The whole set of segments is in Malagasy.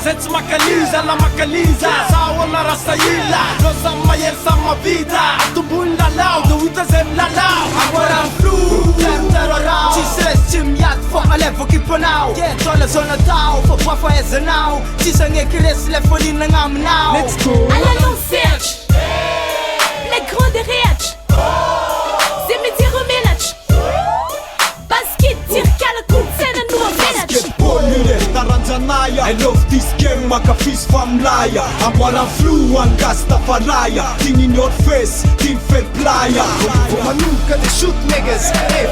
zay tsy makaliza la makaliza sahoana rasaila reo samy mahery samy mavita atombony lalao de hita zay milalao Amboaran'ny Filoha tsisy resy tsy miady fô alevako impanao tola zona tao fa boa fahaizanao tsisy agneky resy le folinagna aminao Allons Serge les grands des réacs c'est mes tirs reménage basket tirka la kutsena no menage basketball nile taranjanaya I love this game makafis famlaya Amboaran'ny Filoha angasta faraya tiny your face tin fair playa Manuka de shoot niggas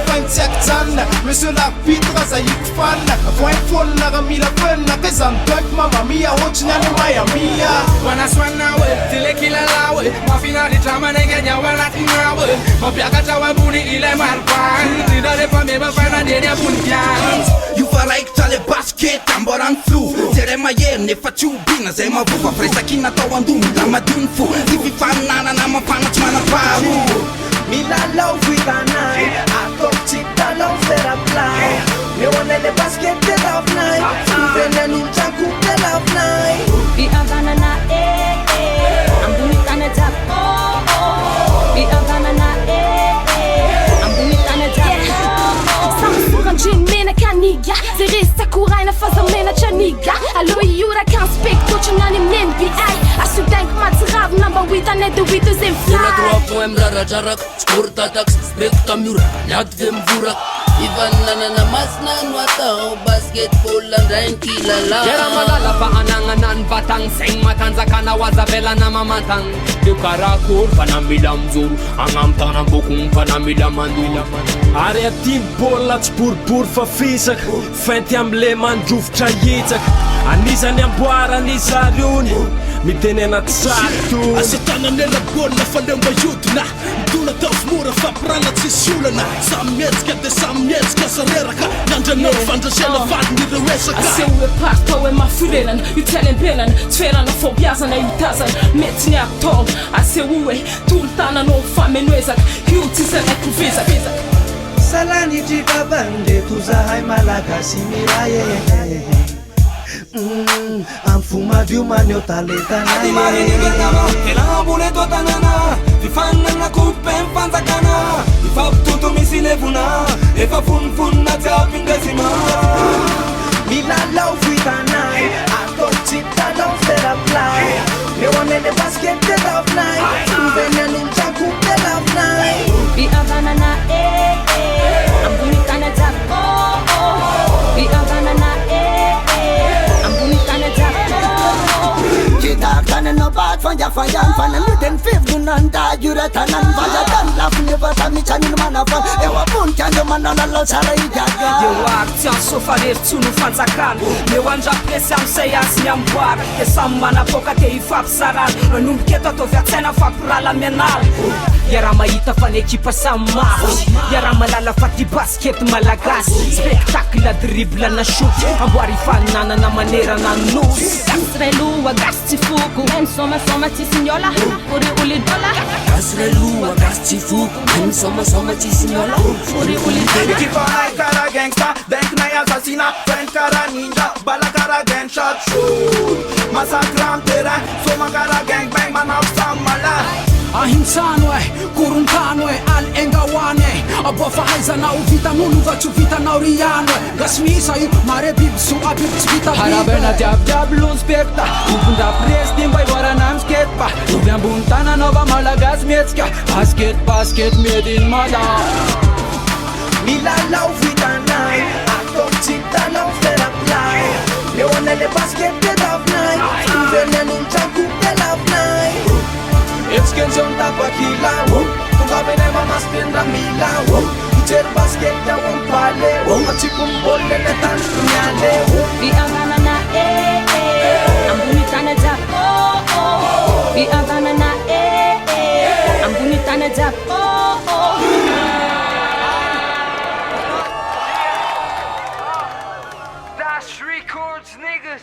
fan tsaktsanna monsieur l'arbitre za yikfanna voin folle na mila fenna kazan dök mamma mia ochna no maya mia wana swana we tile kila lawe mafina di drama negenya wana tinawe mapiaka tawa buni ile marpan tidale pame bafana denia buntians You faraik tale basket Amboaran'ny Filoha Zere mayer nefa tsy obina zay mavova Firesakina tao andomy da madiny fo Ty fifaninana na mafana tsy manaparo Milalao vitanay Ataoko tsy talao feraplay Meu anele basket de lavinay Venen'olo tranko de lavinay Biavanana ambony tana jiaby Biavanana ambony tana jiaby Samsorandreny menaka niga zay resaka raina fa za menatra niga Allo ioraka inspector nany amin'ny NBA Asodingo matsiravo namba 8 année de 8 deuxième fly Dropo emraradraraka sportatax spekta miora miady ve mivoraka Ivanana masina no atao basketball andrainy kilalao Yera malala fa anagnana ny vatagny Zegny matanjakana ho azavelana mamantagny Deo karakory fa namila mijoro Agnamtagna ambokogny fa namila mandolo ary atiny baolina tsy boribory fa fisaka feinty am'le mandrovotra hitsaka anisany amboarany zariony miteny anaty sarotony asatananela baolina fa lemba iodina midona tavomora fa pirana tsisy olana samy mietsika de samy mietsika sareraka nandranao fandrasena vadin'ireo esaka aseho e parta hoe mafirelana io tialem-pelana tsy ferana fombiazana itazana mety ny ataona aseho hoe tolo-tananao famenoezaka io tsisy anaiky vezaka Salani jikabande tuzahay malagasy miray Amfuma viu maneo talentanay Adi marinigana Elana boleto tanana Fifanana coupe mfanjakana Ifapituto misy levona Efa funfun na jiaby ngasima Milalao vitanay Ataoko tsy talao feraplay Meu anele basket de lavinay Venen'olo tranko de lavinay Biavanana ambony tana jiaby Biavanana ambony tana jiaby Kitako tananao baty fanjafanjany Fanamiten fivodonanda yura tanan Vajakan lafiny efa tamitsanino manafana Eo ambony kandro manao lalao tsara igaga Eo ako tsy ansofareritsono fanjakana Eo andrapresy am'say azy ny amboara De samy manapoka te hifampisarana Manomboketo atao viatsaina fampirala mianala Yara mahita fa n'ekipa samy mafy Yara malala fa ty basket malagasy Spectacle dribble na shoot Amboary faninanana manera na nosy Gasreloa gas tsy foko Meny somasoma tsisy niola Ori oli dola Gasreloa gas tsy foko Meny somasoma tsisy niola Ori oli dola ekipa ay kara gangsta denkinay assassina fent kara ninja bala kara gang shot shoot massacre am terrain soma kara gang bang manao samy malay Ahintsano korontano al engawane Abo fahaizanao vitan'olo va tsy vitanao riano Gasmisa io mare biby so abiby tsy vita Harabena jiabijiaby lony spekta Topondra presty mba ivoarana am sketpa Ovy ambony tananao va malagasy mihetsika Basket made in mada Milalao vitanay Ataoko tsy talao feraplay Meu anele basket de lavinay Venen'olo tranko de lavinay Etskentseo tapakilao Tungavene mamaspendra milao Ijery basket ao ampaleo Atsiko mboly le tanymialeo Biavanana ambony tana jiaby Biavanana ambony tana jiaby Dash Records niggas